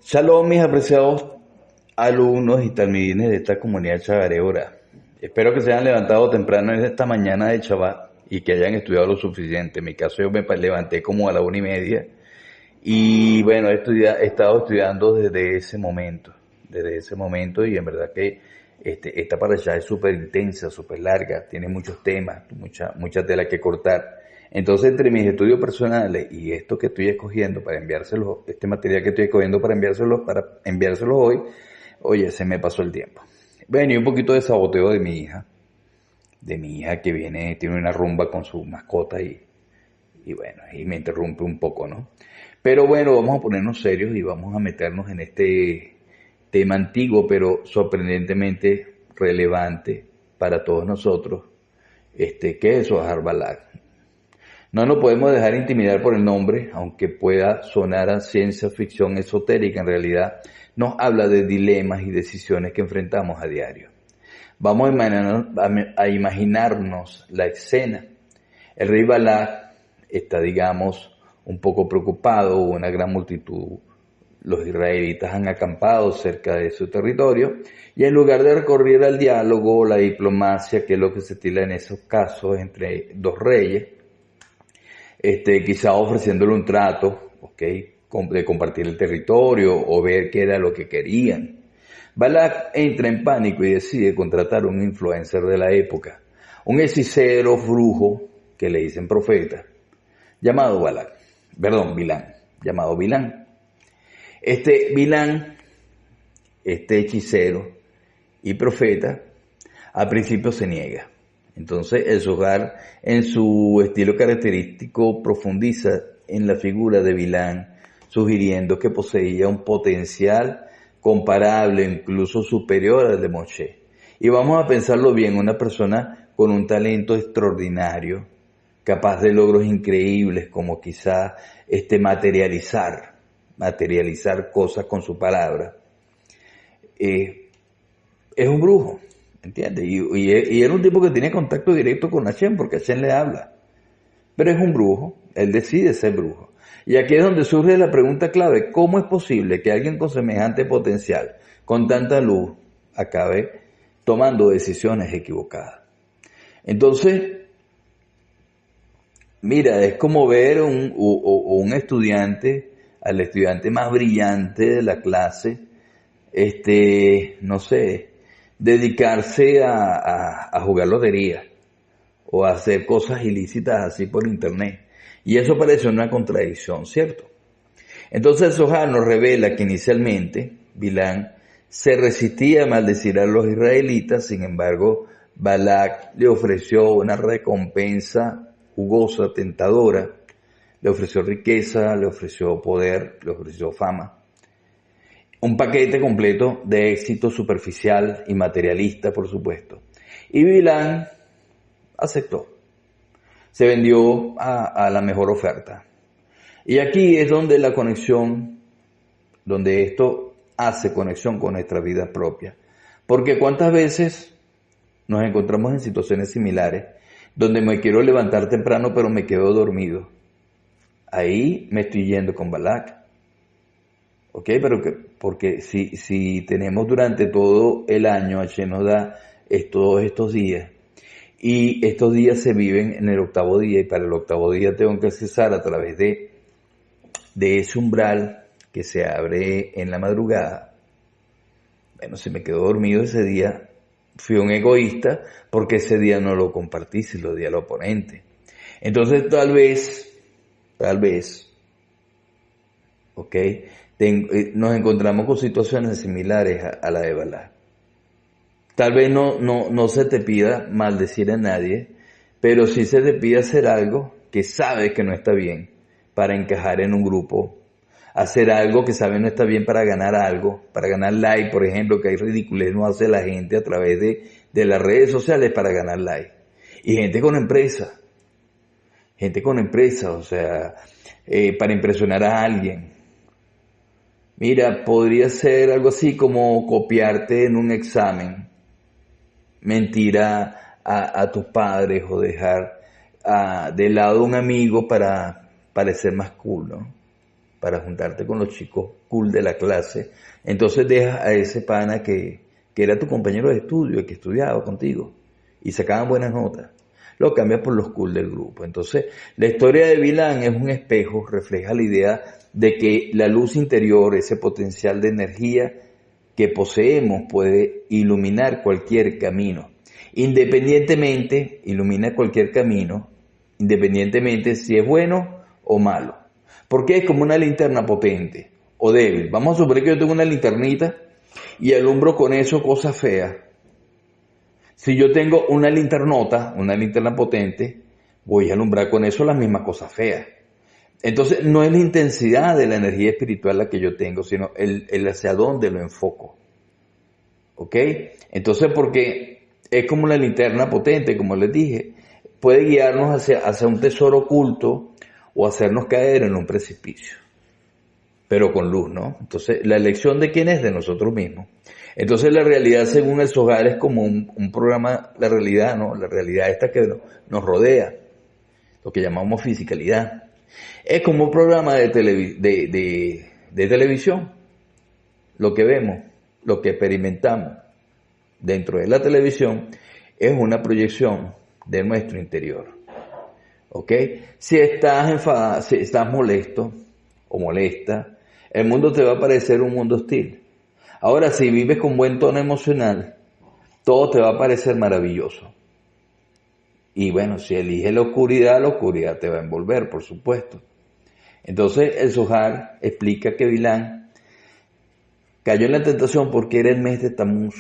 Shalom, mis apreciados alumnos y talmidines de esta comunidad chagareora. Espero que se hayan levantado temprano en esta mañana de Shabbat y que hayan estudiado lo suficiente. En mi caso, yo me levanté como a la 1:30 y bueno, he estado estudiando desde ese momento y en verdad que esta parasha es súper intensa, súper larga, tiene muchos temas, mucha tela que cortar. Entonces, entre mis estudios personales y esto que estoy escogiendo para enviárselos, este material que estoy escogiendo para enviárselos hoy, oye, se me pasó el tiempo. Bueno, y un poquito de saboteo de mi hija que tiene una rumba con su mascota y bueno, y me interrumpe un poco, ¿no? Pero bueno, vamos a ponernos serios y vamos a meternos en este tema antiguo, pero sorprendentemente relevante para todos nosotros, que es Zohar Balak. No nos podemos dejar intimidar por el nombre, aunque pueda sonar a ciencia ficción esotérica, en realidad nos habla de dilemas y decisiones que enfrentamos a diario. Vamos a imaginarnos la escena. El rey Balak está, digamos, un poco preocupado, una gran multitud, los israelitas han acampado cerca de su territorio y en lugar de recurrir al diálogo o la diplomacia, que es lo que se estila en esos casos entre dos reyes, quizá ofreciéndole un trato, ¿ok? De compartir el territorio o ver qué era lo que querían. Balak entra en pánico y decide contratar a un influencer de la época, un hechicero brujo que le dicen profeta, llamado Bilán, llamado Bilán. Bilán, este hechicero y profeta, al principio se niega. Entonces el Zohar, en su estilo característico, profundiza en la figura de Bilán, sugiriendo que poseía un potencial comparable, incluso superior al de Moshe. Y vamos a pensarlo bien, una persona con un talento extraordinario, capaz de logros increíbles, como quizá materializar cosas con su palabra, es un brujo. ¿Entiendes? Y era un tipo que tenía contacto directo con Hashem, porque Hashem le habla. Pero es un brujo, él decide ser brujo. Y aquí es donde surge la pregunta clave: ¿cómo es posible que alguien con semejante potencial, con tanta luz, acabe tomando decisiones equivocadas? Entonces, mira, es como ver un estudiante, al estudiante más brillante de la clase, no sé, dedicarse a jugar lotería o a hacer cosas ilícitas así por internet. Y eso parece una contradicción, ¿cierto? Entonces Zohar nos revela que inicialmente Bilán se resistía a maldecir a los israelitas, sin embargo, Balak le ofreció una recompensa jugosa, tentadora, le ofreció riqueza, le ofreció poder, le ofreció fama. Un paquete completo de éxito superficial y materialista, por supuesto. Y Bilán aceptó. Se vendió a la mejor oferta. Y aquí es donde donde esto hace conexión con nuestra vida propia. Porque cuántas veces nos encontramos en situaciones similares, donde me quiero levantar temprano pero me quedo dormido. Ahí me estoy yendo con Balak. ¿Ok? Porque si tenemos durante todo el año, H nos da todos estos días, y estos días se viven en el octavo día, y para el octavo día tengo que accesar a través de ese umbral que se abre en la madrugada. Bueno, si me quedo dormido ese día, fui un egoísta, porque ese día no lo compartí, si lo di al oponente. Entonces tal vez, ¿ok? Nos encontramos con situaciones similares a la de Balak. Tal vez no se te pida maldecir a nadie, pero sí se te pide hacer algo que sabes que no está bien para encajar en un grupo, hacer algo que sabes no está bien para ganar algo, para ganar like, por ejemplo, que hay ridiculez no hace la gente a través de las redes sociales para ganar like. Y gente con empresa, o sea, para impresionar a alguien. Mira, podría ser algo así como copiarte en un examen, mentir a tus padres o dejar de lado a un amigo para parecer más cool, ¿no? para juntarte con los chicos cool de la clase. Entonces dejas a ese pana que era tu compañero de estudio, el que estudiaba contigo, y sacaban buenas notas. Lo cambias por los cool del grupo. Entonces, la historia de Vilán es un espejo, refleja la idea de que la luz interior, ese potencial de energía que poseemos, puede iluminar cualquier camino. Ilumina cualquier camino, independientemente si es bueno o malo. Porque es como una linterna potente o débil. Vamos a suponer que yo tengo una linternita y alumbro con eso cosas feas. Si yo tengo una linternota, una linterna potente, voy a alumbrar con eso las mismas cosas feas. Entonces, no es la intensidad de la energía espiritual la que yo tengo, sino el hacia dónde lo enfoco. ¿Ok? Entonces, porque es como una linterna potente, como les dije, puede guiarnos hacia un tesoro oculto o hacernos caer en un precipicio, pero con luz, ¿no? Entonces, la elección de quién es de nosotros mismos. Entonces, la realidad, según el Zohar, es como un programa, la realidad, ¿no? La realidad esta que nos rodea, lo que llamamos fisicalidad. Es como un programa de televisión, lo que vemos, lo que experimentamos dentro de la televisión es una proyección de nuestro interior. ¿Ok? Si estás enfadado, si estás molesto o molesta, el mundo te va a parecer un mundo hostil. Ahora, si vives con buen tono emocional, todo te va a parecer maravilloso. Y bueno, si eliges la oscuridad te va a envolver, por supuesto. Entonces, el Zohar explica que Bilán cayó en la tentación porque era el mes de Tamuz,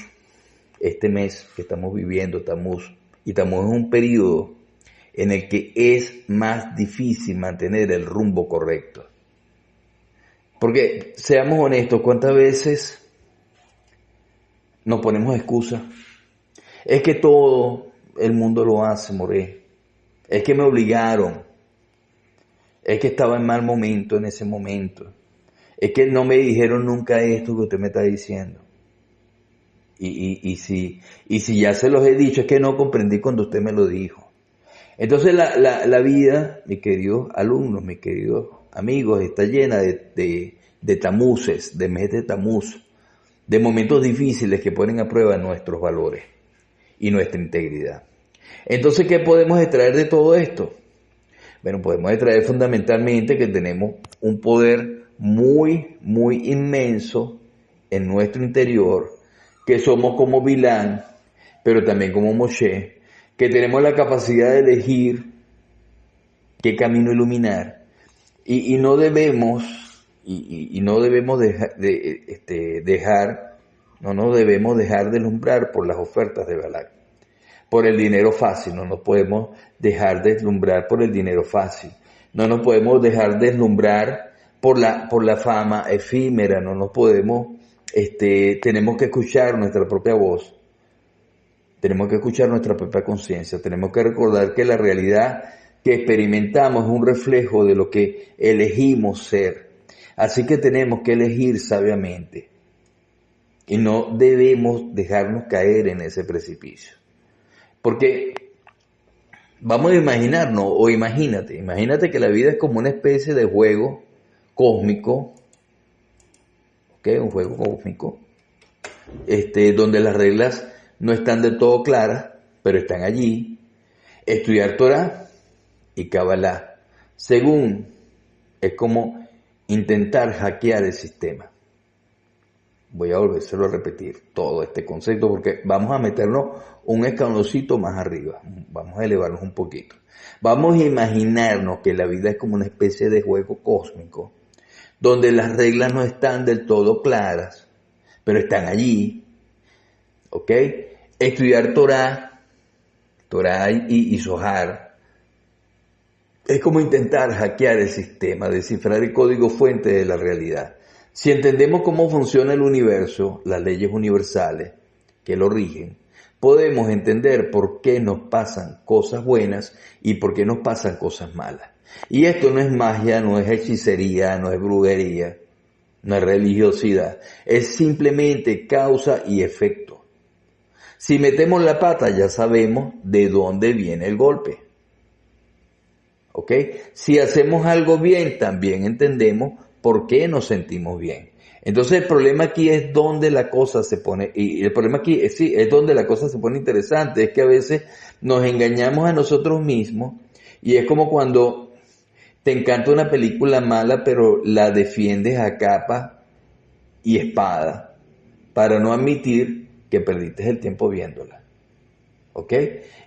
este mes que estamos viviendo, Tamuz. Y Tamuz es un periodo en el que es más difícil mantener el rumbo correcto. Porque, seamos honestos, ¿cuántas veces nos ponemos excusas? Es que todo el mundo lo hace, Moré. Es que me obligaron. Es que estaba en mal momento en ese momento. Es que no me dijeron nunca esto que usted me está diciendo. Y si ya se los he dicho, es que no comprendí cuando usted me lo dijo. Entonces la vida, mis queridos alumnos, mis queridos amigos, está llena de tamuces, de mes de tamuz, de momentos difíciles que ponen a prueba nuestros valores y nuestra integridad. Entonces, ¿qué podemos extraer de todo esto? Bueno, podemos extraer fundamentalmente que tenemos un poder muy, muy inmenso en nuestro interior, que somos como Bilán, pero también como Moshe, que tenemos la capacidad de elegir qué camino iluminar y no debemos no nos debemos dejar deslumbrar por las ofertas de Balac, por el dinero fácil. No nos podemos dejar deslumbrar por el dinero fácil, no nos podemos dejar deslumbrar por la fama efímera, no nos podemos, tenemos que escuchar nuestra propia voz, tenemos que escuchar nuestra propia conciencia, tenemos que recordar que la realidad que experimentamos es un reflejo de lo que elegimos ser. Así que tenemos que elegir sabiamente y no debemos dejarnos caer en ese precipicio. Porque vamos a imaginarnos, o imagínate que la vida es como una especie de juego cósmico, ¿ok? Un juego cósmico, donde las reglas no están del todo claras, pero están allí. Estudiar Torah y Kabbalah, según, es como intentar hackear el sistema. Voy a volvérselo a repetir todo este concepto porque vamos a meternos un escaloncito más arriba, vamos a elevarnos un poquito. Vamos a imaginarnos que la vida es como una especie de juego cósmico, donde las reglas no están del todo claras, pero están allí, ¿ok? Estudiar Torah y Zohar, es como intentar hackear el sistema, descifrar el código fuente de la realidad. Si entendemos cómo funciona el universo, las leyes universales que lo rigen, podemos entender por qué nos pasan cosas buenas y por qué nos pasan cosas malas. Y esto no es magia, no es hechicería, no es brujería, no es religiosidad, es simplemente causa y efecto. Si metemos la pata, ya sabemos de dónde viene el golpe. ¿Ok? Si hacemos algo bien, también entendemos por qué nos sentimos bien. Entonces el problema aquí es donde la cosa se pone, y el problema aquí sí, es donde la cosa se pone interesante, es que a veces nos engañamos a nosotros mismos y es como cuando te encanta una película mala pero la defiendes a capa y espada para no admitir que perdiste el tiempo viéndola. ¿Ok?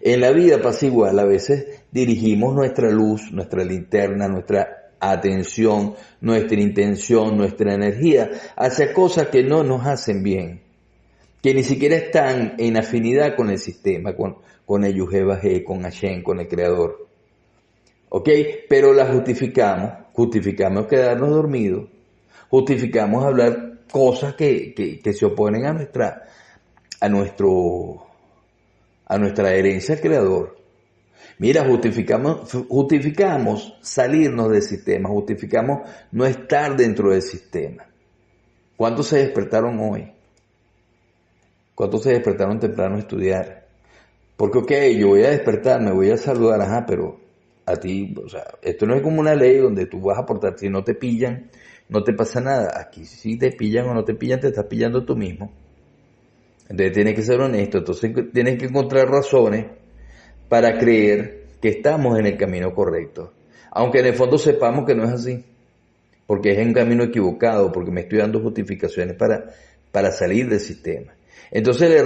En la vida pasa igual, a veces dirigimos nuestra luz, nuestra linterna, nuestra atención, nuestra intención, nuestra energía hacia cosas que no nos hacen bien, que ni siquiera están en afinidad con el sistema, con el Yujé-Bajé, con Hashem, con el Creador. ¿Ok? Pero las justificamos quedarnos dormidos, justificamos hablar cosas que se oponen a nuestra herencia al Creador. Mira, justificamos salirnos del sistema, justificamos no estar dentro del sistema. ¿Cuántos se despertaron hoy? ¿Cuántos se despertaron temprano a estudiar? Porque, ok, yo voy a despertar, me voy a saludar, ajá, pero a ti, o sea, esto no es como una ley donde tú vas a aportar, si no te pillan, no te pasa nada. Aquí si te pillan o no te pillan, te estás pillando tú mismo. Entonces tienes que ser honesto, entonces tienes que encontrar razones para creer que estamos en el camino correcto. Aunque en el fondo sepamos que no es así, porque es un camino equivocado, porque me estoy dando justificaciones para salir del sistema. Entonces el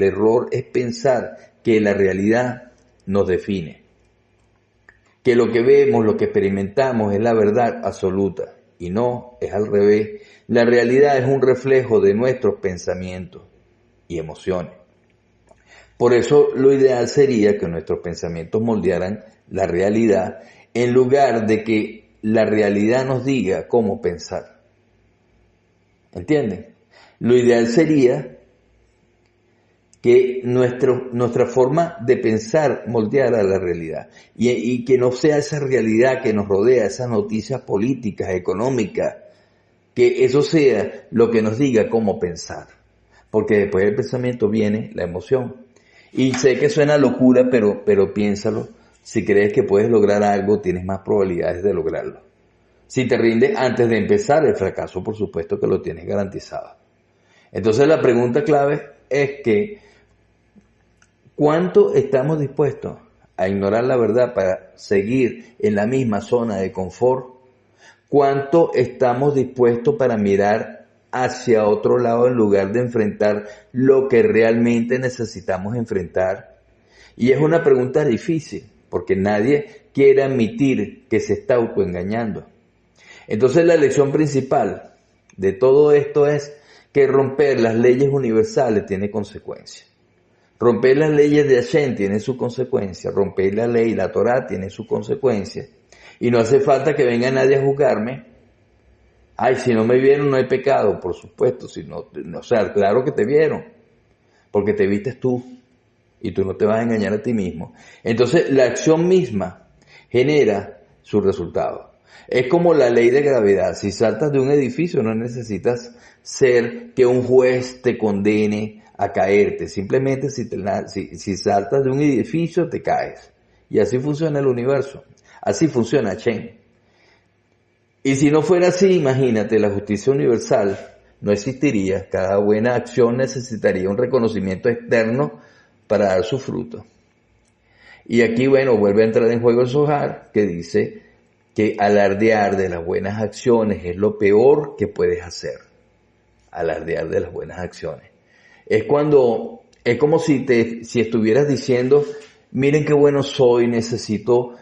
error es pensar que la realidad nos define, que lo que vemos, lo que experimentamos es la verdad absoluta, y no, es al revés. La realidad es un reflejo de nuestros pensamientos y emociones. Por eso lo ideal sería que nuestros pensamientos moldearan la realidad en lugar de que la realidad nos diga cómo pensar. ¿Entienden? Lo ideal sería que nuestra forma de pensar moldeara la realidad y que no sea esa realidad que nos rodea, esas noticias políticas, económicas, que eso sea lo que nos diga cómo pensar. Porque después del pensamiento viene la emoción. Y sé que suena locura, pero piénsalo. Si crees que puedes lograr algo, tienes más probabilidades de lograrlo. Si te rindes antes de empezar el fracaso, por supuesto que lo tienes garantizado. Entonces la pregunta clave es que ¿cuánto estamos dispuestos a ignorar la verdad para seguir en la misma zona de confort? ¿Cuánto estamos dispuestos para mirar hacia otro lado en lugar de enfrentar lo que realmente necesitamos enfrentar? Y es una pregunta difícil, porque nadie quiere admitir que se está autoengañando. Entonces la lección principal de todo esto es que romper las leyes universales tiene consecuencias. Romper las leyes de Hashem tiene su consecuencia, romper la ley, la Torah tiene su consecuencia. Y no hace falta que venga nadie a juzgarme. Ay, si no me vieron no hay pecado, por supuesto, si no, o sea, claro que te vieron, porque te vistes tú y tú no te vas a engañar a ti mismo. Entonces la acción misma genera su resultado. Es como la ley de gravedad. Si saltas de un edificio no necesitas ser que un juez te condene a caerte. Simplemente si saltas de un edificio te caes. Y así funciona el universo. Así funciona Hashem. Y si no fuera así, imagínate, la justicia universal no existiría. Cada buena acción necesitaría un reconocimiento externo para dar su fruto. Y aquí, bueno, vuelve a entrar en juego el Zohar, que dice que alardear de las buenas acciones es lo peor que puedes hacer. Alardear de las buenas acciones. Es como si estuvieras diciendo, miren qué bueno soy, necesito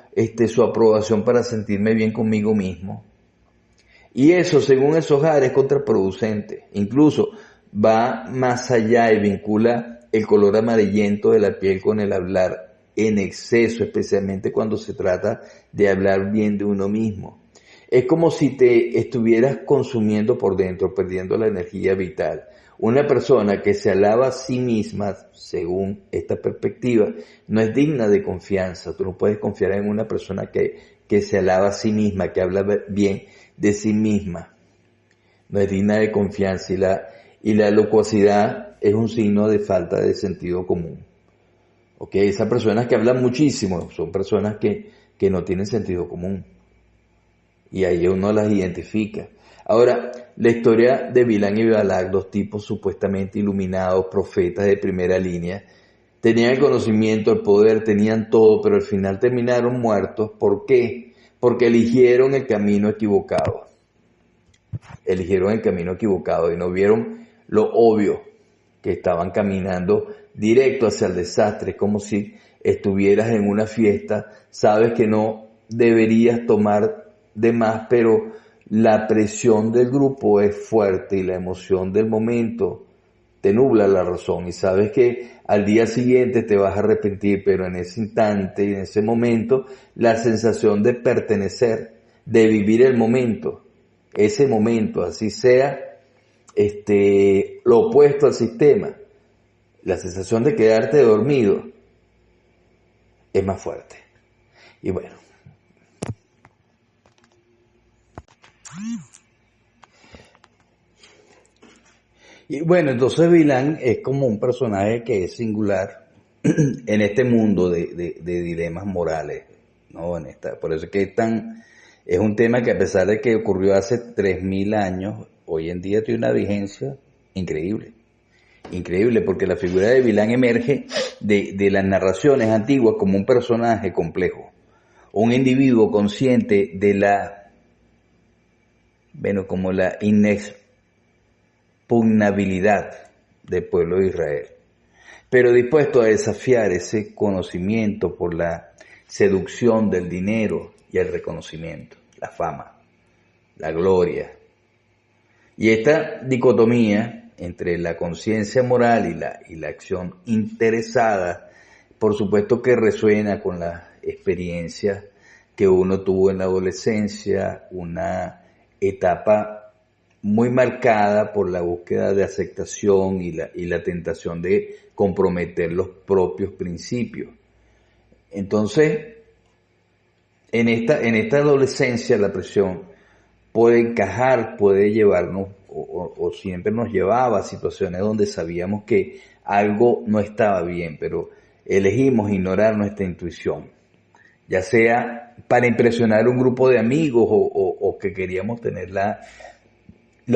su aprobación para sentirme bien conmigo mismo. Y eso, según el Zohar, es contraproducente. Incluso va más allá y vincula el color amarillento de la piel con el hablar en exceso, especialmente cuando se trata de hablar bien de uno mismo. Es como si te estuvieras consumiendo por dentro, perdiendo la energía vital. Una persona que se alaba a sí misma, según esta perspectiva, no es digna de confianza. Tú no puedes confiar en una persona que se alaba a sí misma, que habla bien de sí misma. No es digna de confianza y la locuacidad es un signo de falta de sentido común. Okay, esas personas que hablan muchísimo son personas que no tienen sentido común. y ahí uno las identifica. Ahora, la historia de Bilán y Balac, dos tipos supuestamente iluminados, profetas de primera línea, tenían el conocimiento, el poder, tenían todo, pero al final terminaron muertos. ¿Por qué? Porque eligieron el camino equivocado. Eligieron el camino equivocado y no vieron lo obvio, que estaban caminando directo hacia el desastre, como si estuvieras en una fiesta, sabes que no deberías tomar de más, pero la presión del grupo es fuerte y la emoción del momento te nubla la razón y sabes que al día siguiente te vas a arrepentir, pero en ese instante y en ese momento la sensación de pertenecer, de vivir el momento, ese momento, así sea lo opuesto al sistema, la sensación de quedarte dormido es más fuerte. Y bueno, entonces Vilán es como un personaje que es singular en este mundo de dilemas morales, ¿no? Por eso es que es un tema que a pesar de que ocurrió hace 3000 años, hoy en día tiene una vigencia increíble. Increíble, porque la figura de Vilán emerge de las narraciones antiguas como un personaje complejo, un individuo consciente de como la inexpugnabilidad del pueblo de Israel, pero dispuesto a desafiar ese conocimiento por la seducción del dinero y el reconocimiento, la fama, la gloria. Y esta dicotomía entre la conciencia moral y la acción interesada, por supuesto que resuena con las experiencias que uno tuvo en la adolescencia, una etapa muy marcada por la búsqueda de aceptación y la tentación de comprometer los propios principios. Entonces, en esta adolescencia la presión puede encajar, puede llevarnos o siempre nos llevaba a situaciones donde sabíamos que algo no estaba bien, pero elegimos ignorar nuestra intuición, ya sea para impresionar a un grupo de amigos o que queríamos tener la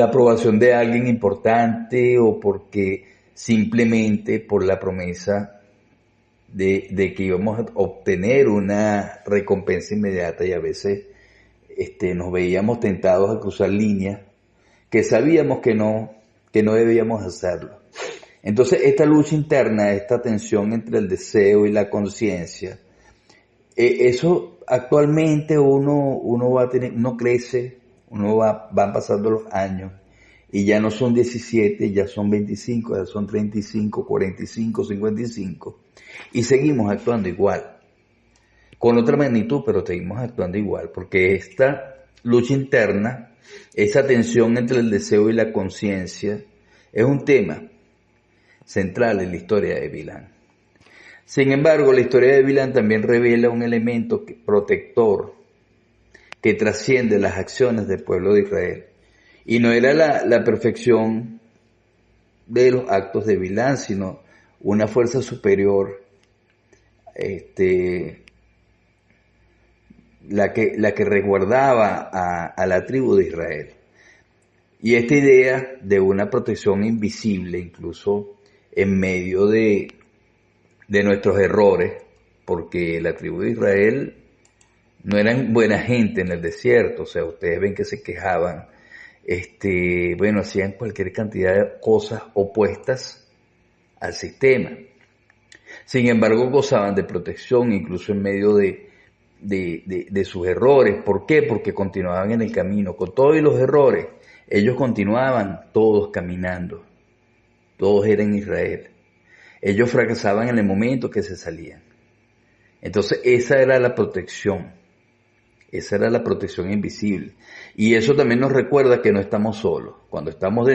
aprobación de alguien importante o porque simplemente por la promesa de que íbamos a obtener una recompensa inmediata y a veces nos veíamos tentados a cruzar líneas que sabíamos que no debíamos hacerlo. Entonces esta lucha interna, esta tensión entre el deseo y la conciencia, eso actualmente uno va a tener, uno crece, van pasando los años y ya no son 17, ya son 25, ya son 35, 45, 55 y seguimos actuando igual, con otra magnitud, pero seguimos actuando igual, porque esta lucha interna, esa tensión entre el deseo y la conciencia, es un tema central en la historia de Vilán. Sin embargo, la historia de Vilán también revela un elemento protector que trasciende las acciones del pueblo de Israel. Y no era la perfección de los actos de Vilán, sino una fuerza superior, la que resguardaba a la tribu de Israel. Y esta idea de una protección invisible, incluso en medio de nuestros errores, porque la tribu de Israel no eran buena gente en el desierto, o sea, ustedes ven que se quejaban, hacían cualquier cantidad de cosas opuestas al sistema. Sin embargo, gozaban de protección, incluso en medio de sus errores. ¿Por qué? Porque continuaban en el camino. Con todos los errores, ellos continuaban todos caminando. Todos eran Israel. Ellos fracasaban en el momento que se salían. Entonces, esa era la protección. Esa era la protección invisible. Y eso también nos recuerda que no estamos solos. Cuando estamos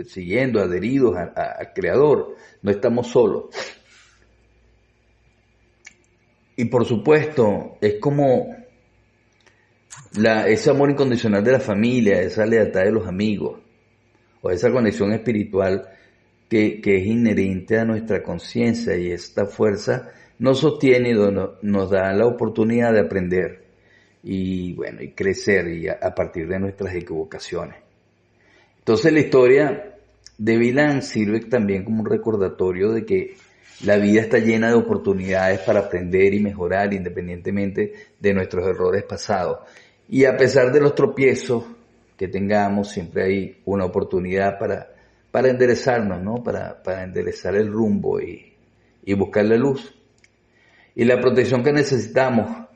siguiendo, adheridos al Creador, no estamos solos. Y por supuesto, es como ese amor incondicional de la familia, esa lealtad de los amigos, o esa conexión espiritual que es inherente a nuestra conciencia, y esta fuerza nos sostiene y nos da la oportunidad de aprender y bueno, y crecer y a partir de nuestras equivocaciones. Entonces la historia de Vilán sirve también como un recordatorio de que la vida está llena de oportunidades para aprender y mejorar independientemente de nuestros errores pasados. Y a pesar de los tropiezos que tengamos, siempre hay una oportunidad para enderezarnos, ¿no? Para enderezar el rumbo y buscar la luz. Y la protección que necesitamos,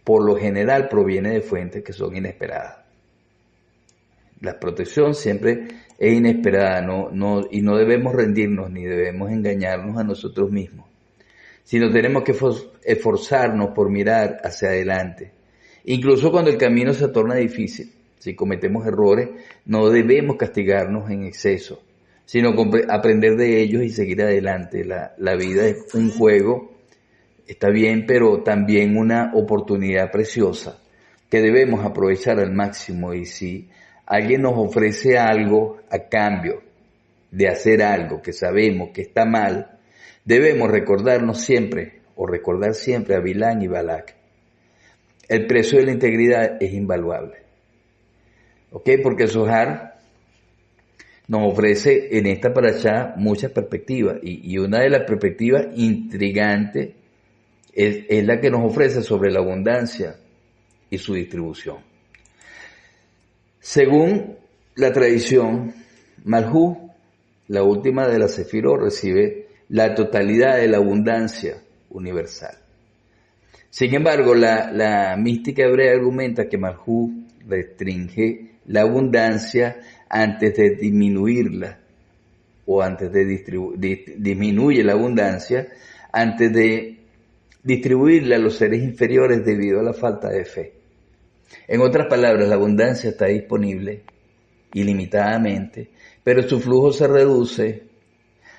por lo general, proviene de fuentes que son inesperadas. La protección siempre es inesperada, y no debemos rendirnos ni debemos engañarnos a nosotros mismos, sino tenemos que esforzarnos por mirar hacia adelante. Incluso cuando el camino se torna difícil, si cometemos errores, no debemos castigarnos en exceso, sino aprender de ellos y seguir adelante. La vida es un juego, está bien, pero también una oportunidad preciosa que debemos aprovechar al máximo. Y si alguien nos ofrece algo a cambio de hacer algo que sabemos que está mal, debemos recordar siempre a Bilán y Balac. El precio de la integridad es invaluable. ¿Ok? Porque Zohar nos ofrece en esta parashá muchas perspectivas, y una de las perspectivas intrigantes es la que nos ofrece sobre la abundancia y su distribución. Según la tradición, Malhut, la última de las Sefirot, recibe la totalidad de la abundancia universal. Sin embargo, la mística hebrea argumenta que Malhut restringe la abundancia antes de disminuirla, o antes de disminuye la abundancia antes de distribuirla a los seres inferiores debido a la falta de fe. En otras palabras, la abundancia está disponible ilimitadamente, pero su flujo se reduce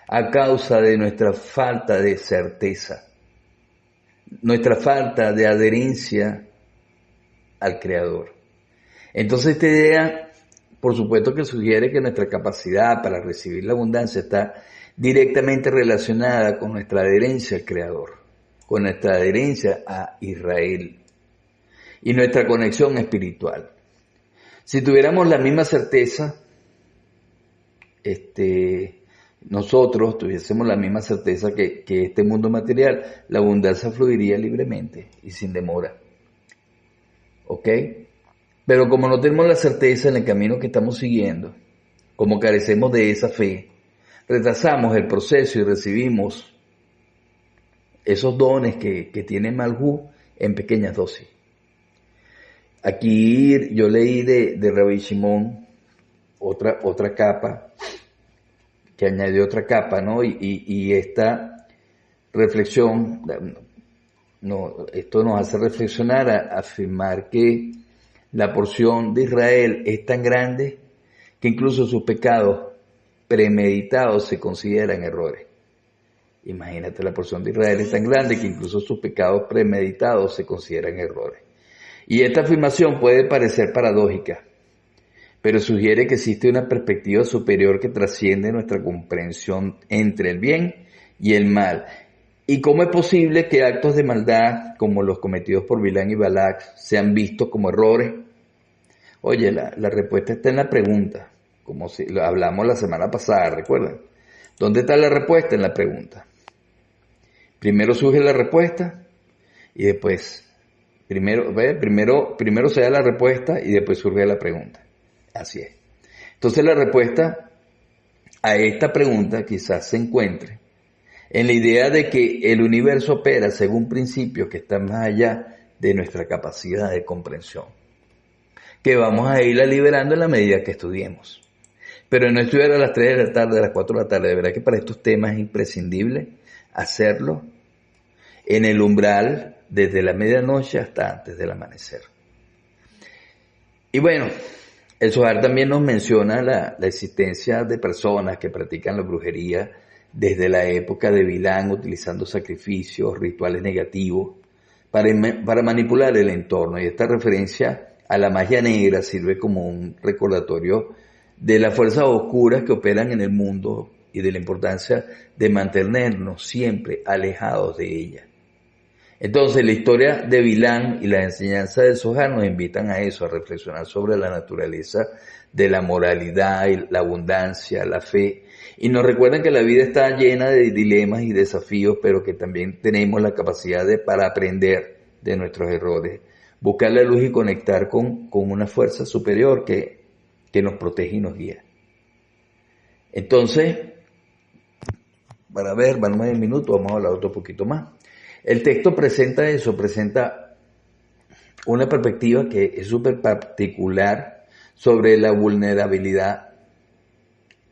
a causa de nuestra falta de certeza, nuestra falta de adherencia al Creador. Entonces esta idea, por supuesto que sugiere que nuestra capacidad para recibir la abundancia está directamente relacionada con nuestra adherencia al Creador, con nuestra adherencia a Israel y nuestra conexión espiritual. Si tuviéramos la misma certeza, nosotros tuviésemos la misma certeza que este mundo material, la abundancia fluiría libremente y sin demora. ¿Ok? Pero como no tenemos la certeza en el camino que estamos siguiendo, como carecemos de esa fe, retrasamos el proceso y recibimos esos dones que tiene Malhut en pequeñas dosis. Aquí yo leí de Rabbi Shimon otra capa, que añadió otra capa, ¿no? Y esta reflexión, esto nos hace reflexionar a afirmar que la porción de Israel es tan grande que incluso sus pecados premeditados se consideran errores. Imagínate, la porción de Israel es tan grande que incluso sus pecados premeditados se consideran errores. Y esta afirmación puede parecer paradójica, pero sugiere que existe una perspectiva superior que trasciende nuestra comprensión entre el bien y el mal. ¿Y cómo es posible que actos de maldad, como los cometidos por Bilán y Balac, sean vistos como errores? Oye, la respuesta está en la pregunta, como si lo hablamos la semana pasada, ¿recuerdan? ¿Dónde está la respuesta? En la pregunta. Primero surge la respuesta y después, primero se da la respuesta y después surge la pregunta. Así es. Entonces la respuesta a esta pregunta quizás se encuentre en la idea de que el universo opera según principios que están más allá de nuestra capacidad de comprensión, que vamos a irla liberando en la medida que estudiemos. Pero no estudiar a las 3 de la tarde, a las 4 de la tarde. De verdad que para estos temas es imprescindible hacerlo en el umbral desde la medianoche hasta antes del amanecer. Y bueno, el Zohar también nos menciona la existencia de personas que practican la brujería desde la época de Bilán, utilizando sacrificios, rituales negativos para manipular el entorno. Y esta referencia a la magia negra sirve como un recordatorio de las fuerzas oscuras que operan en el mundo y de la importancia de mantenernos siempre alejados de ella. Entonces, la historia de Vilán y la enseñanza de Sohar nos invitan a eso, a reflexionar sobre la naturaleza de la moralidad, y la abundancia, la fe. Y nos recuerdan que la vida está llena de dilemas y desafíos, pero que también tenemos la capacidad para aprender de nuestros errores, buscar la luz y conectar con una fuerza superior que nos protege y nos guía. Entonces, para ver, van 9 minutos, vamos a hablar otro poquito más. El texto presenta eso, presenta una perspectiva que es súper particular sobre la vulnerabilidad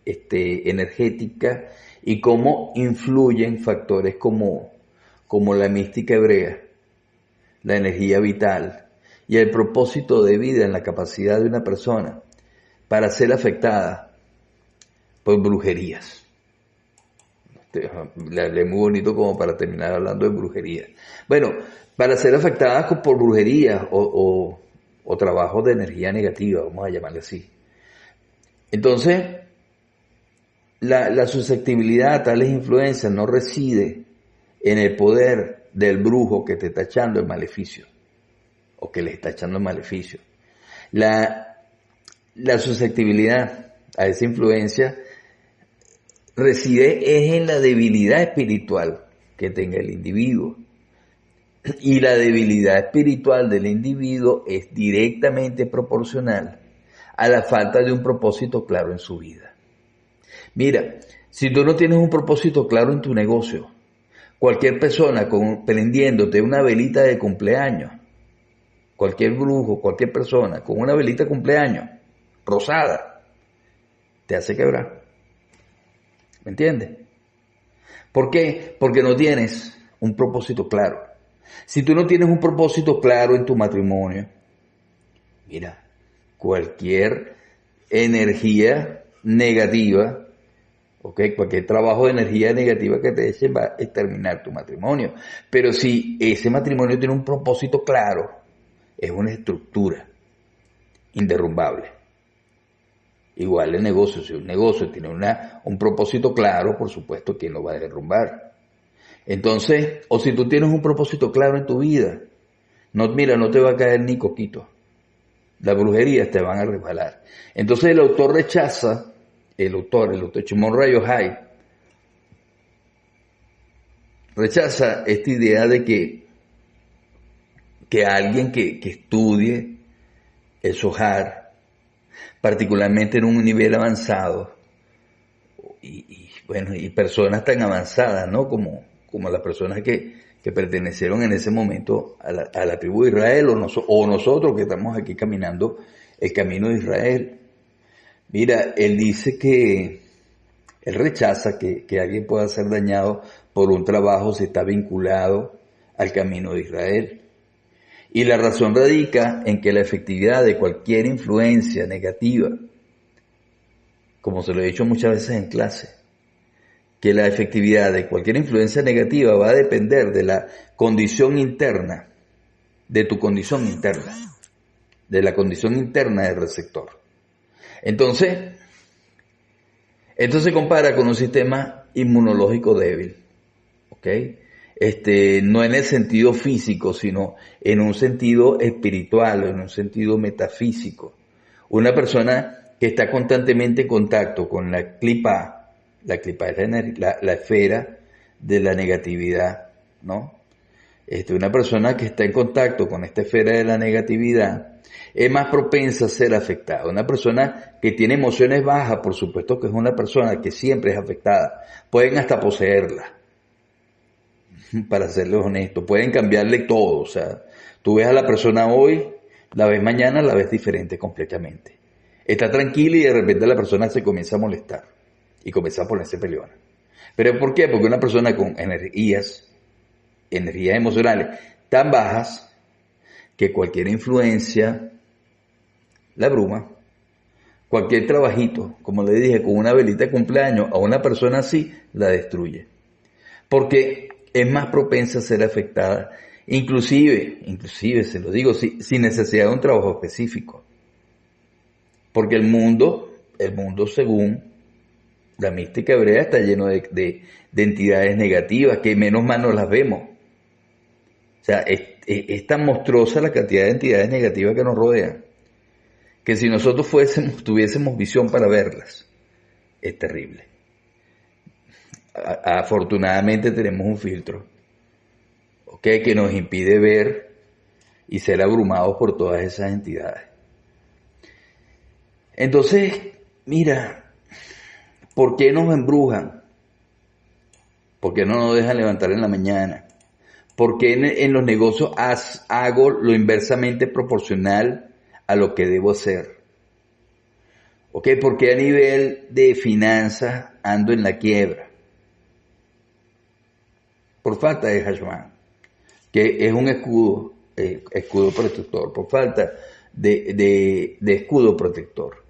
energética y cómo influyen factores como la mística hebrea, la energía vital y el propósito de vida en la capacidad de una persona para ser afectada por brujerías. Le hablé muy bonito como para terminar hablando de brujería. Bueno, para ser afectadas por brujería o trabajos de energía negativa, vamos a llamarle así. Entonces, la susceptibilidad a tales influencias no reside en el poder del brujo que te está echando el maleficio o que le está echando el maleficio. La susceptibilidad a esa influencia reside es en la debilidad espiritual que tenga el individuo. Y la debilidad espiritual del individuo es directamente proporcional a la falta de un propósito claro en su vida. Mira, si tú no tienes un propósito claro en tu negocio, cualquier persona prendiéndote una velita de cumpleaños, cualquier brujo, cualquier persona con una velita de cumpleaños rosada, te hace quebrar. ¿Me entiendes? ¿Por qué? Porque no tienes un propósito claro. Si tú no tienes un propósito claro en tu matrimonio, mira, cualquier energía negativa, cualquier trabajo de energía negativa que te echen va a exterminar tu matrimonio. Pero si ese matrimonio tiene un propósito claro, es una estructura inderrumbable. Igual el negocio, si un negocio tiene un propósito claro, por supuesto, ¿quién lo va a derrumbar? Entonces, o si tú tienes un propósito claro en tu vida, no te va a caer ni coquito. Las brujerías te van a resbalar. Entonces el autor rechaza, el autor Chimón Rayo Hay, rechaza esta idea de que alguien que estudie el Zohar, particularmente en un nivel avanzado, y personas tan avanzadas, ¿no? Como las personas que pertenecieron en ese momento a la tribu de Israel, o nosotros que estamos aquí caminando el camino de Israel. Mira, él dice que él rechaza que alguien pueda ser dañado por un trabajo si está vinculado al camino de Israel. Y la razón radica en que la efectividad de cualquier influencia negativa, como se lo he dicho muchas veces en clase, que la efectividad de cualquier influencia negativa va a depender de la condición interna, de tu condición interna, de la condición interna del receptor. Entonces, esto se compara con un sistema inmunológico débil, ¿ok? No en el sentido físico, sino en un sentido espiritual, en un sentido metafísico. Una persona que está constantemente en contacto con la clipa es la esfera de la negatividad, ¿no? Una persona que está en contacto con esta esfera de la negatividad es más propensa a ser afectada. Una persona que tiene emociones bajas, por supuesto que es una persona que siempre es afectada. Pueden hasta poseerla, para serles honesto. Pueden cambiarle todo. O sea, tú ves a la persona hoy, la ves mañana, la ves diferente completamente. Está tranquila y de repente la persona se comienza a molestar y comienza a ponerse peleona. ¿Pero por qué? Porque una persona con energías emocionales tan bajas que cualquier influencia la abruma. Cualquier trabajito, como le dije, con una velita de cumpleaños a una persona así, la destruye. Porque es más propensa a ser afectada, inclusive se lo digo, sin necesidad de un trabajo específico. Porque el mundo según la mística hebrea está lleno de entidades negativas que menos mal no las vemos. O sea, es tan monstruosa la cantidad de entidades negativas que nos rodean, que si nosotros tuviésemos visión para verlas, es terrible. Afortunadamente tenemos un filtro, ¿ok? Que nos impide ver y ser abrumados por todas esas entidades. Entonces, mira, ¿por qué nos embrujan? ¿Por qué no nos dejan levantar en la mañana? ¿Por qué en los negocios hago lo inversamente proporcional a lo que debo hacer? ¿Ok? ¿Por qué a nivel de finanzas ando en la quiebra? Por falta de Hashman, que es un escudo protector, por falta de escudo protector.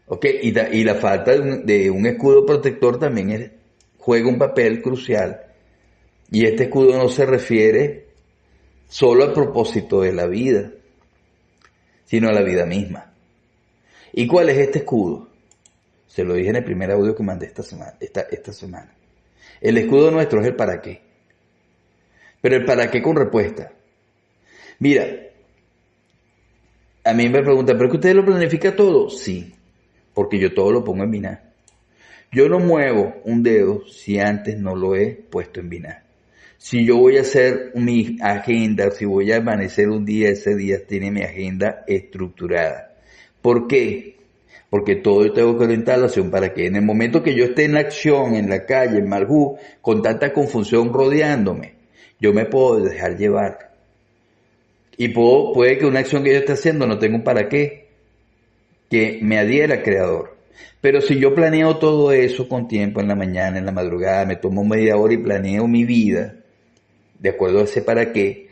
¿Ok? Y la falta de un escudo protector también juega un papel crucial. Y este escudo no se refiere solo al propósito de la vida, sino a la vida misma. ¿Y cuál es este escudo? Se lo dije en el primer audio que mandé esta semana. El escudo nuestro es el para qué. Pero el para qué con respuesta. Mira, a mí me preguntan, ¿pero es que usted lo planifica todo? Sí, porque yo todo lo pongo en Binance. Yo no muevo un dedo si antes no lo he puesto en Binance. Si yo voy a hacer mi agenda, si voy a amanecer un día, ese día tiene mi agenda estructurada. ¿Por qué? Porque todo yo tengo que orientarlo hacia un para qué. En el momento que yo esté en la acción, en la calle, en Malhú, con tanta confusión rodeándome, yo me puedo dejar llevar. Y puede que una acción que yo esté haciendo no tenga un para qué, que me adhiera al creador. Pero si yo planeo todo eso con tiempo en la mañana, en la madrugada, me tomo media hora y planeo mi vida, de acuerdo a ese para qué,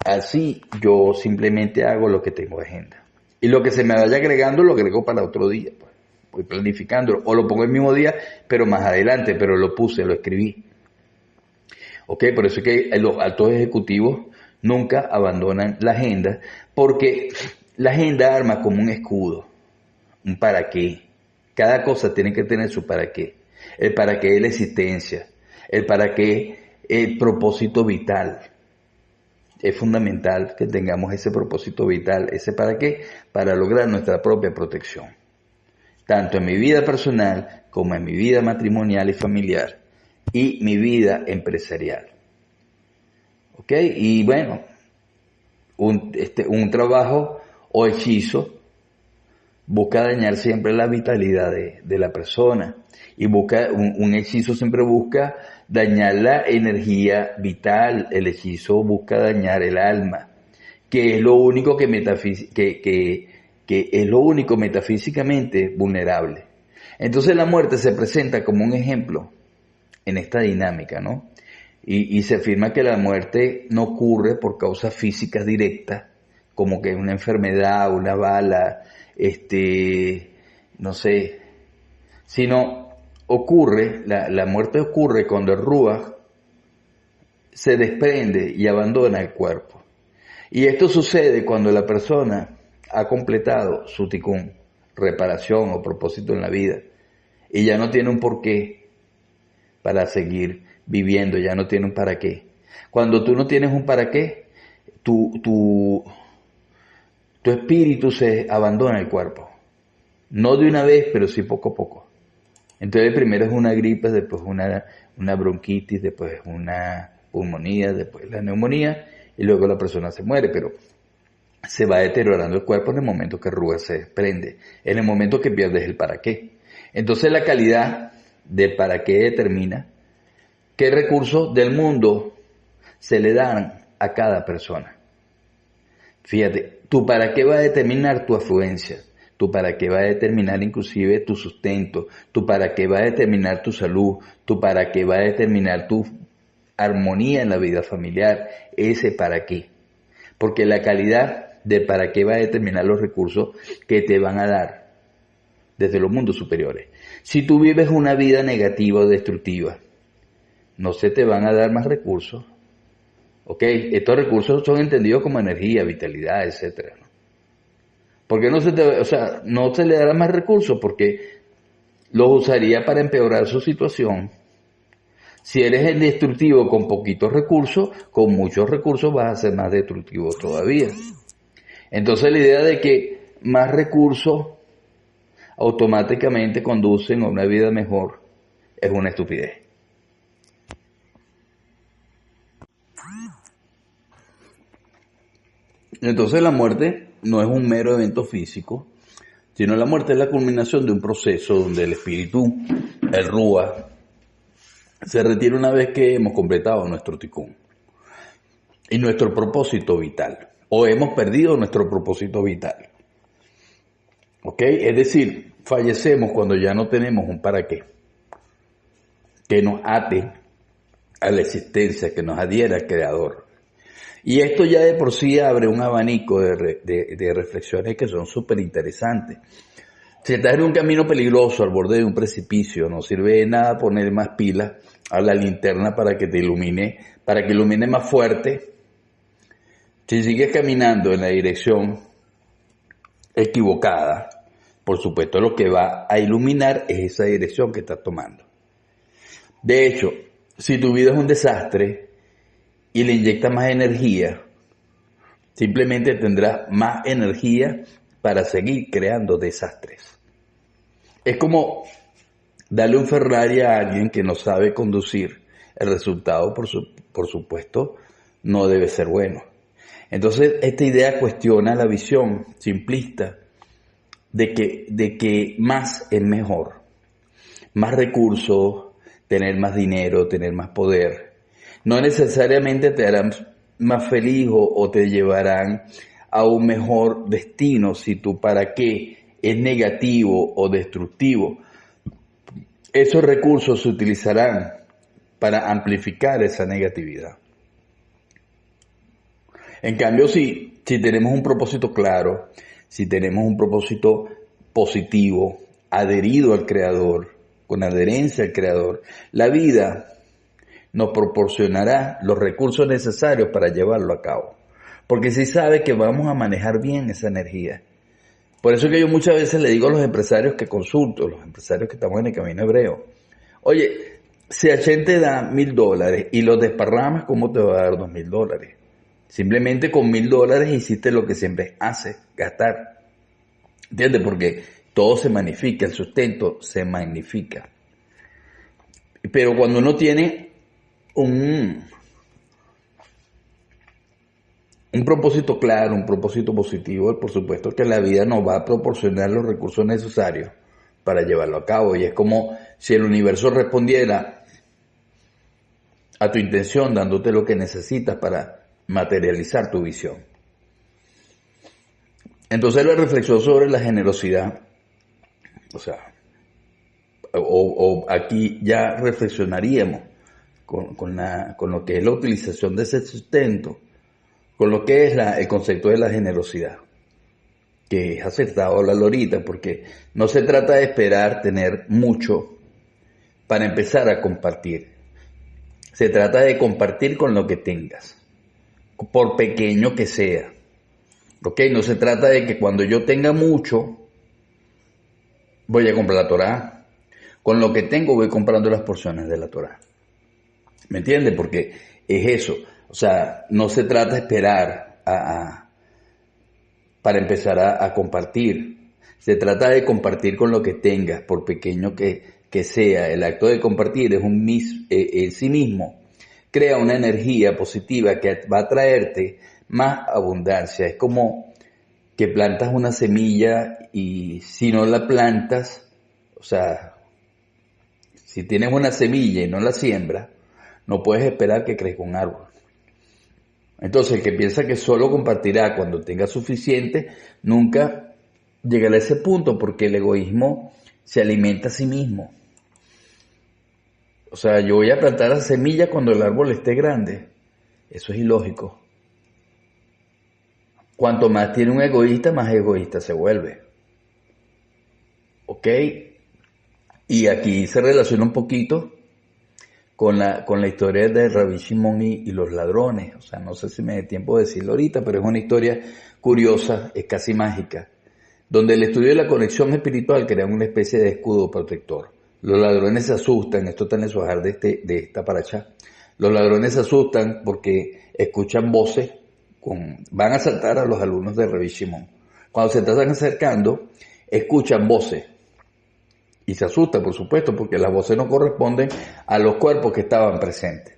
así yo simplemente hago lo que tengo de agenda. Y lo que se me vaya agregando, lo agrego para otro día. Pues. Voy planificándolo. O lo pongo el mismo día, pero más adelante, pero lo puse, lo escribí. Ok, por eso es que los altos ejecutivos nunca abandonan la agenda, porque la agenda arma como un escudo, un para qué. Cada cosa tiene que tener su para qué. El para qué es la existencia, el para qué el propósito vital. Es fundamental que tengamos ese propósito vital, ese para qué, para lograr nuestra propia protección, tanto en mi vida personal como en mi vida matrimonial y familiar y mi vida empresarial. ¿Ok? Y bueno, un trabajo o hechizo busca dañar siempre la vitalidad de la persona. Y un hechizo siempre busca dañar la energía vital. El hechizo busca dañar el alma, que es lo único que es lo único metafísicamente vulnerable. Entonces la muerte se presenta como un ejemplo en esta dinámica, ¿no? Y se afirma que la muerte no ocurre por causas físicas directas, como que una enfermedad, una bala, no sé, sino la muerte ocurre cuando el Ruach se desprende y abandona el cuerpo. Y esto sucede cuando la persona ha completado su tikkun, reparación o propósito en la vida, y ya no tiene un porqué para seguir viviendo, ya no tiene un para qué. Cuando tú no tienes un para qué, tu espíritu se abandona el cuerpo. No de una vez, pero sí poco a poco. Entonces primero es una gripe, después una bronquitis, después una pulmonía, después la neumonía, y luego la persona se muere, pero se va deteriorando el cuerpo en el momento que el Ruach se desprende, en el momento que pierdes el para qué. Entonces la calidad del para qué determina qué recursos del mundo se le dan a cada persona. Fíjate, tu para qué va a determinar tu afluencia, tu para qué va a determinar inclusive tu sustento, tu para qué va a determinar tu salud, tu para qué va a determinar tu armonía en la vida familiar, ese para qué. Porque la calidad de para qué va a determinar los recursos que te van a dar desde los mundos superiores. Si tú vives una vida negativa o destructiva, no se te van a dar más recursos. ¿Ok? Estos recursos son entendidos como energía, vitalidad, etcétera, ¿no? Porque no se le dará más recursos porque los usaría para empeorar su situación. Si eres el destructivo con poquitos recursos, con muchos recursos vas a ser más destructivo todavía. Entonces la idea de que más recursos automáticamente conducen a una vida mejor es una estupidez. Entonces la muerte no es un mero evento físico, sino la muerte es la culminación de un proceso donde el espíritu, el Rúa, se retira una vez que hemos completado nuestro tikkun y nuestro propósito vital, o hemos perdido nuestro propósito vital. ¿Ok? Es decir, fallecemos cuando ya no tenemos un para qué que nos ate a la existencia, que nos adhiera al Creador. Y esto ya de por sí abre un abanico de reflexiones que son súper interesantes. Si estás en un camino peligroso al borde de un precipicio, no sirve de nada poner más pilas a la linterna para que te ilumine, para que ilumine más fuerte. Si sigues caminando en la dirección equivocada, por supuesto lo que va a iluminar es esa dirección que estás tomando. De hecho, si tu vida es un desastre y le inyectas más energía, simplemente tendrás más energía para seguir creando desastres. Es como darle un Ferrari a alguien que no sabe conducir. El resultado, por supuesto, no debe ser bueno. Entonces, esta idea cuestiona la visión simplista de que más es mejor. Más recursos, tener más dinero, tener más poder. No necesariamente te harán más feliz o te llevarán a un mejor destino si tu para qué es negativo o destructivo. Esos recursos se utilizarán para amplificar esa negatividad. En cambio, si tenemos un propósito claro, si tenemos un propósito positivo, adherido al Creador, con adherencia al Creador, la vida nos proporcionará los recursos necesarios para llevarlo a cabo. Porque si sabe que vamos a manejar bien esa energía. Por eso que yo muchas veces le digo a los empresarios que consulto, los empresarios que estamos en el camino hebreo, oye, si Hashem te da $1,000 y los desparramas, ¿cómo te va a dar $2,000? Simplemente con $1,000 hiciste lo que siempre hace, gastar. ¿Entiendes? Porque todo se magnifica, el sustento se magnifica. Pero cuando uno tiene un propósito claro, un propósito positivo, por supuesto que la vida nos va a proporcionar los recursos necesarios para llevarlo a cabo. Y es como si el universo respondiera a tu intención, dándote lo que necesitas para materializar tu visión. Entonces la reflexión sobre la generosidad, aquí ya reflexionaríamos con lo que es la utilización de ese sustento, con lo que es el concepto de la generosidad, que es acertado hablarlo ahorita, porque no se trata de esperar tener mucho para empezar a compartir. Se trata de compartir con lo que tengas, por pequeño que sea. ¿Ok? No se trata de que cuando yo tenga mucho, voy a comprar la Torá. Con lo que tengo voy comprando las porciones de la Torá. ¿Me entiendes? Porque es eso. O sea, no se trata de esperar para empezar a compartir. Se trata de compartir con lo que tengas, por pequeño que sea. El acto de compartir es en sí mismo. Crea una energía positiva que va a traerte más abundancia. Es como que plantas una semilla y si no la plantas, o sea, si tienes una semilla y no la siembras, no puedes esperar que crezca un árbol. Entonces, el que piensa que solo compartirá cuando tenga suficiente, nunca llegará a ese punto porque el egoísmo se alimenta a sí mismo. O sea, yo voy a plantar la semilla cuando el árbol esté grande. Eso es ilógico. Cuanto más tiene un egoísta, más egoísta se vuelve. ¿Ok? Y aquí se relaciona un poquito con la historia de Rabbi Shimon y los ladrones. O sea, no sé si me dé tiempo de decirlo ahorita, pero es una historia curiosa, es casi mágica, donde el estudio de la conexión espiritual crea una especie de escudo protector Los ladrones se asustan, esto está en el Zohar de esta paracha. Los ladrones se asustan porque escuchan voces, van a asaltar a los alumnos de Rabbi Shimon. Cuando se están acercando, escuchan voces y se asustan, por supuesto, porque las voces no corresponden a los cuerpos que estaban presentes.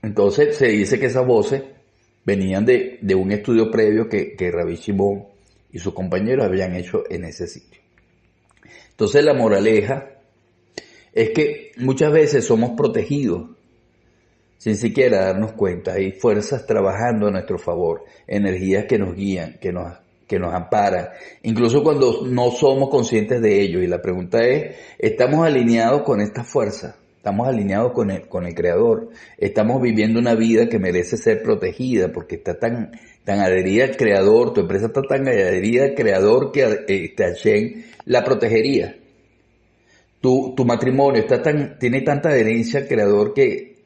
Entonces se dice que esas voces venían de un estudio previo que Rabbi Shimon y sus compañeros habían hecho en ese sitio. Entonces la moraleja es que muchas veces somos protegidos sin siquiera darnos cuenta. Hay fuerzas trabajando a nuestro favor, energías que nos guían, que nos amparan, incluso cuando no somos conscientes de ello. Y la pregunta es, ¿estamos alineados con estas fuerzas? ¿Estamos alineados con el Creador? ¿Estamos viviendo una vida que merece ser protegida porque está tan adherida al Creador? Tu empresa está tan adherida al Creador que Hashem la protegería. Tu matrimonio tiene tanta adherencia al Creador que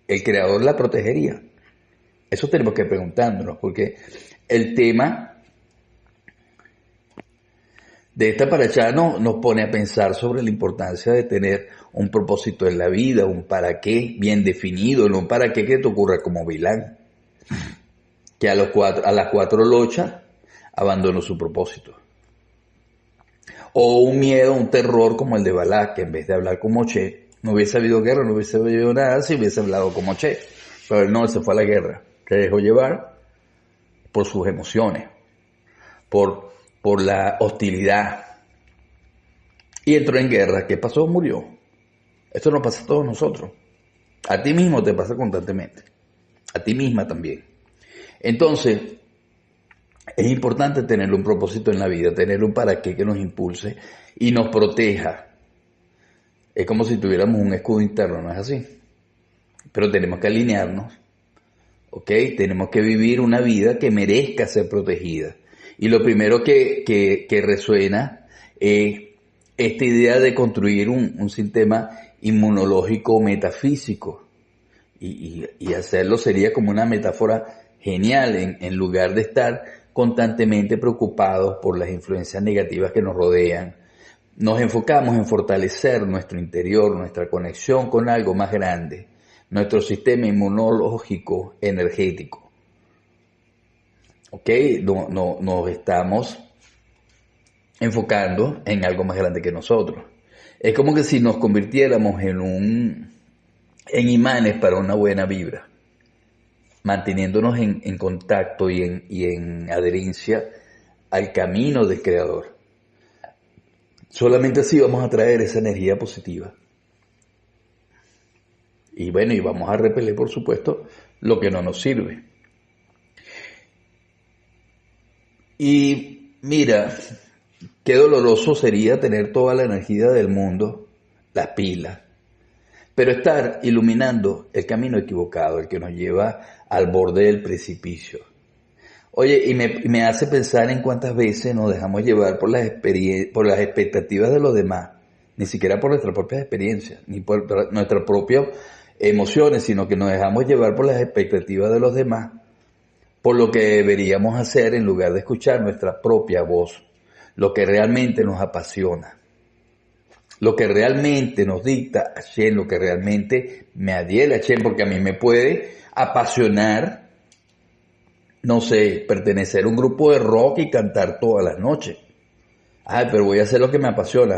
el Creador la protegería. Eso tenemos que preguntándonos, porque el tema de esta parashá nos pone a pensar sobre la importancia de tener un propósito en la vida, un para qué bien definido, no un para qué que te ocurra como Bilán, que a las 4 lochas abandonó su propósito. O un miedo, un terror como el de Balak, que en vez de hablar con Moshe, no hubiese habido guerra, no hubiese habido nada si hubiese hablado con Moshe. Pero él no, se fue a la guerra, se dejó llevar por sus emociones, por la hostilidad. Y entró en guerra. ¿Qué pasó? Murió. Esto nos pasa a todos nosotros. A ti mismo te pasa constantemente. A ti misma también. Entonces, es importante tener un propósito en la vida, tener un para qué que nos impulse y nos proteja. Es como si tuviéramos un escudo interno, ¿no es así? Pero tenemos que alinearnos, ¿ok? Tenemos que vivir una vida que merezca ser protegida. Y lo primero que resuena es esta idea de construir un sistema inmunológico metafísico. Y hacerlo sería como una metáfora genial en lugar de estar constantemente preocupados por las influencias negativas que nos rodean. Nos enfocamos en fortalecer nuestro interior, nuestra conexión con algo más grande, nuestro sistema inmunológico energético. ¿Ok? Nos estamos enfocando en algo más grande que nosotros. Es como que si nos convirtiéramos en imanes para una buena vibra, manteniéndonos en contacto y en adherencia al camino del Creador. Solamente así vamos a traer esa energía positiva. Y bueno, y vamos a repeler, por supuesto, lo que no nos sirve. Y mira, qué doloroso sería tener toda la energía del mundo, las pilas, pero estar iluminando el camino equivocado, el que nos lleva al borde del precipicio. Oye, y me hace pensar en cuántas veces nos dejamos llevar por las expectativas de los demás, ni siquiera por nuestras propias experiencias, ni por nuestras propias emociones, sino que nos dejamos llevar por las expectativas de los demás, por lo que deberíamos hacer en lugar de escuchar nuestra propia voz, lo que realmente nos apasiona, lo que realmente nos dicta Hashem, lo que realmente me adhiere a Hashem, porque a mí me puede apasionar, no sé, pertenecer a un grupo de rock y cantar todas las noches. Ay, pero voy a hacer lo que me apasiona.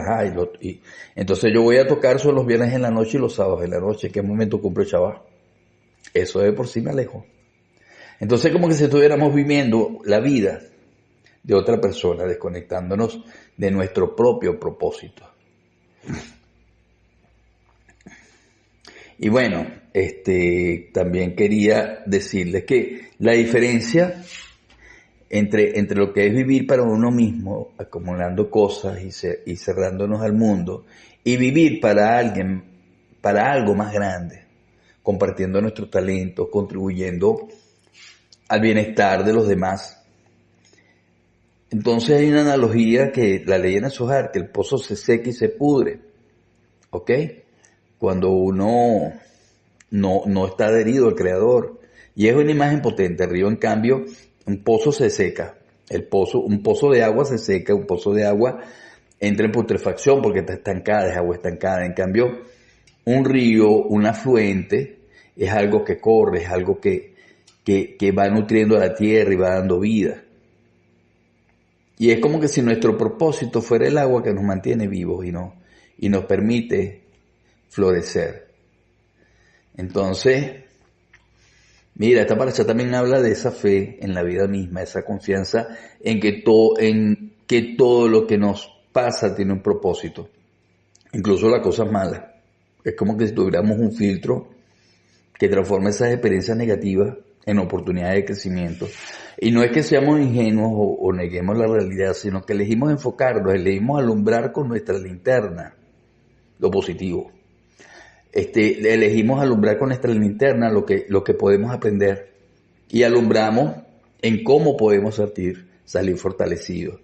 Entonces yo voy a tocar solo los viernes en la noche y los sábados en la noche. ¿En qué momento cumplo el Shabbat? Eso de por sí me alejo. Entonces como que si estuviéramos viviendo la vida de otra persona, desconectándonos de nuestro propio propósito. Y bueno, también quería decirles que la diferencia entre lo que es vivir para uno mismo, acumulando cosas y cerrándonos al mundo, y vivir para alguien, para algo más grande, compartiendo nuestros talentos, contribuyendo al bienestar de los demás. Entonces hay una analogía que la ley en el Zohar, que el pozo se seca y se pudre, ¿ok? Cuando uno no está adherido al Creador. Y es una imagen potente. El río, en cambio, un pozo se seca. Un pozo de agua se seca, un pozo de agua entra en putrefacción porque está estancada, es agua estancada. En cambio, un río, un afluente, es algo que corre, es algo que va nutriendo a la tierra y va dando vida. Y es como que si nuestro propósito fuera el agua que nos mantiene vivos y nos permite florecer. Entonces, mira, esta paracha también habla de esa fe en la vida misma, esa confianza en que todo lo que nos pasa tiene un propósito, incluso las cosas malas. Es como que si tuviéramos un filtro que transforma esas experiencias negativas en oportunidades de crecimiento. Y no es que seamos ingenuos o neguemos la realidad, sino que elegimos enfocarnos, elegimos alumbrar con nuestra linterna lo positivo. Elegimos alumbrar con nuestra linterna lo que podemos aprender y alumbramos en cómo podemos salir fortalecidos.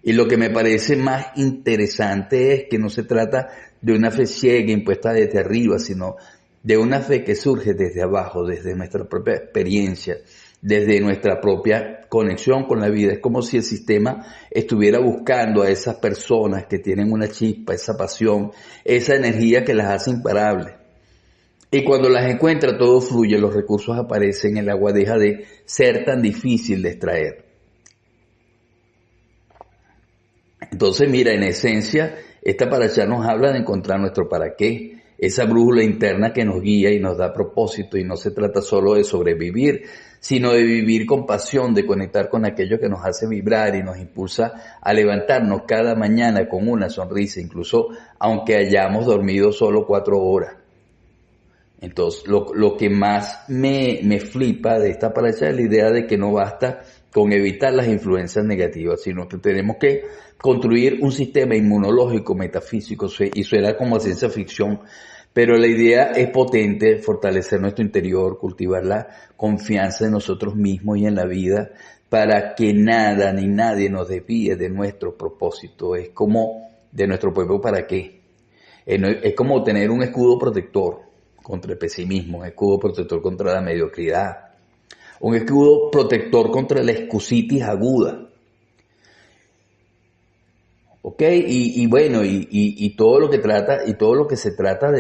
Y lo que me parece más interesante es que no se trata de una fe ciega impuesta desde arriba, sino de una fe que surge desde abajo, desde nuestra propia experiencia, desde nuestra propia conexión con la vida. Es como si el sistema estuviera buscando a esas personas que tienen una chispa, esa pasión, esa energía que las hace imparables. Y cuando las encuentra todo fluye, los recursos aparecen, el agua deja de ser tan difícil de extraer. Entonces, mira, en esencia, esta paracha nos habla de encontrar nuestro para qué, esa brújula interna que nos guía y nos da propósito, y no se trata solo de sobrevivir, sino de vivir con pasión, de conectar con aquello que nos hace vibrar y nos impulsa a levantarnos cada mañana con una sonrisa, incluso aunque hayamos dormido solo 4 horas. Entonces, lo que más me flipa de esta paracha es la idea de que no basta con evitar las influencias negativas, sino que tenemos que construir un sistema inmunológico metafísico, y suena como ciencia ficción, pero la idea es potente: fortalecer nuestro interior, cultivar la confianza en nosotros mismos y en la vida, para que nada ni nadie nos desvíe de nuestro propósito. Es como de nuestro propio para qué. Es como tener un escudo protector contra el pesimismo, un escudo protector contra la mediocridad, un escudo protector contra la excusitis aguda. ¿Ok? Y bueno, y todo lo que trata, y todo lo que se trata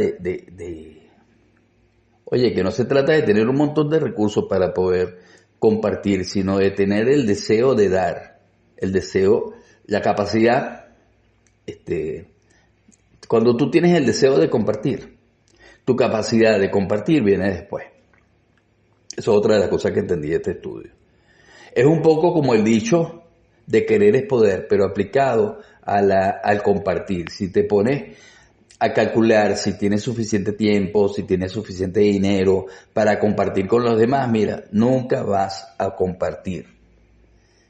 oye, que no se trata de tener un montón de recursos para poder compartir, sino de tener el deseo de dar, el deseo, la capacidad, cuando tú tienes el deseo de compartir, tu capacidad de compartir viene después. Eso es otra de las cosas que entendí de este estudio. Es un poco como el dicho de querer es poder, pero aplicado al compartir. Si te pones a calcular si tienes suficiente tiempo, si tienes suficiente dinero para compartir con los demás, mira, nunca vas a compartir.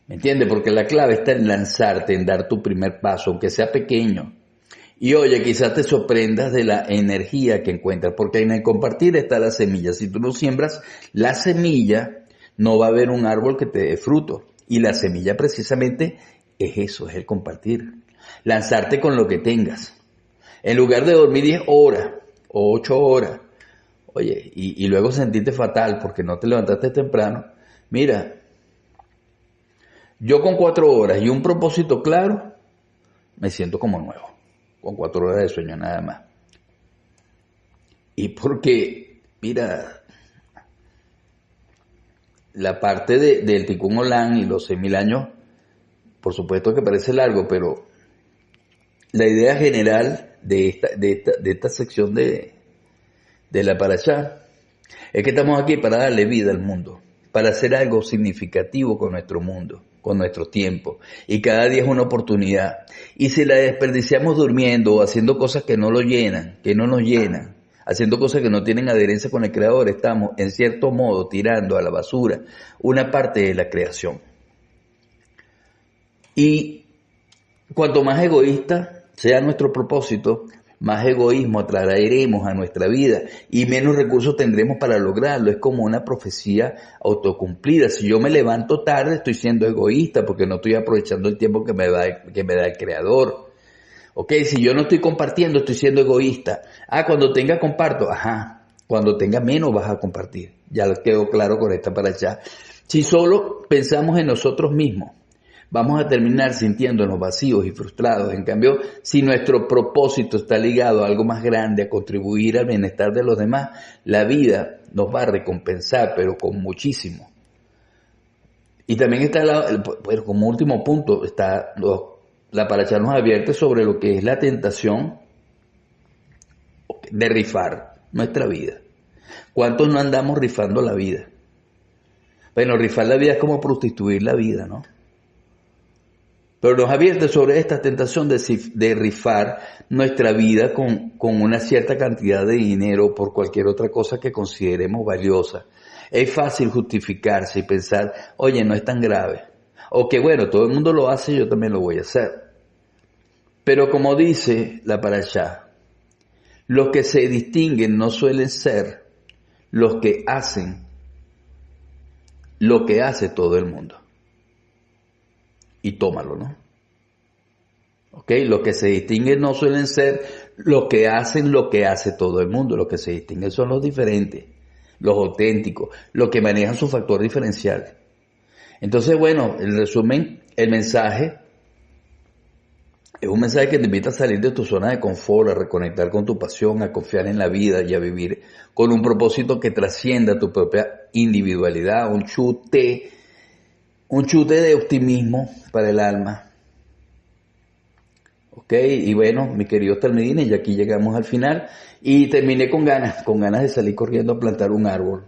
¿Me entiendes? Porque la clave está en lanzarte, en dar tu primer paso, aunque sea pequeño. Y oye, quizás te sorprendas de la energía que encuentras, porque en el compartir está la semilla. Si tú no siembras la semilla, no va a haber un árbol que te dé fruto. Y la semilla precisamente es eso, es el compartir. Lanzarte con lo que tengas. En lugar de dormir 10 horas o 8 horas, oye, y luego sentirte fatal porque no te levantaste temprano, mira, yo con 4 horas y un propósito claro, me siento como nuevo, con 4 horas de sueño nada más. Y porque, mira, la parte del Tikkun Olam y los 6.000 años, por supuesto que parece largo, pero la idea general de esta sección de la parashá es que estamos aquí para darle vida al mundo, para hacer algo significativo con nuestro mundo, con nuestro tiempo, y cada día es una oportunidad. Y si la desperdiciamos durmiendo o haciendo cosas que no lo llenan, que no nos llenan, haciendo cosas que no tienen adherencia con el Creador, estamos en cierto modo tirando a la basura una parte de la creación. Y cuanto más egoísta sea nuestro propósito, más egoísmo atraeremos a nuestra vida y menos recursos tendremos para lograrlo. Es como una profecía autocumplida. Si yo me levanto tarde, estoy siendo egoísta porque no estoy aprovechando el tiempo que me da el Creador. Ok, si yo no estoy compartiendo, estoy siendo egoísta. Cuando tenga, comparto. Cuando tenga menos vas a compartir. Ya quedó claro con esta parashá. Si solo pensamos en nosotros mismos, vamos a terminar sintiéndonos vacíos y frustrados. En cambio, si nuestro propósito está ligado a algo más grande, a contribuir al bienestar de los demás, la vida nos va a recompensar, pero con muchísimo. Y también está, bueno, como último punto, está la Parashá nos advierte sobre lo que es la tentación de rifar nuestra vida. ¿Cuántos no andamos rifando la vida? Bueno, rifar la vida es como prostituir la vida, ¿no? Pero nos advierte sobre esta tentación de rifar nuestra vida con una cierta cantidad de dinero por cualquier otra cosa que consideremos valiosa. Es fácil justificarse y pensar, oye, no es tan grave. O que bueno, todo el mundo lo hace, yo también lo voy a hacer. Pero como dice la Parashá, los que se distinguen no suelen ser los que hacen lo que hace todo el mundo. Y tómalo, ¿no? ¿Ok? Los que se distinguen no suelen ser los que hacen lo que hace todo el mundo. Los que se distinguen son los diferentes, los auténticos, los que manejan su factor diferencial. Entonces, bueno, en resumen, el mensaje es un mensaje que te invita a salir de tu zona de confort, a reconectar con tu pasión, a confiar en la vida y a vivir con un propósito que trascienda tu propia individualidad, un chute de optimismo para el alma. Ok, y bueno, mis queridos talmidines, y aquí llegamos al final y terminé con ganas de salir corriendo a plantar un árbol.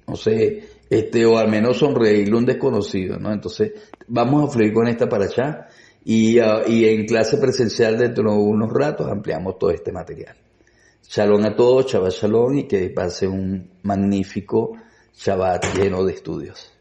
No sé, o al menos sonreírle a un desconocido, ¿no? Entonces, vamos a fluir con esta Parashá y en clase presencial dentro de unos ratos ampliamos todo este material. Shalom a todos, Shabbat Shalom, y que pase un magnífico Shabbat lleno de estudios.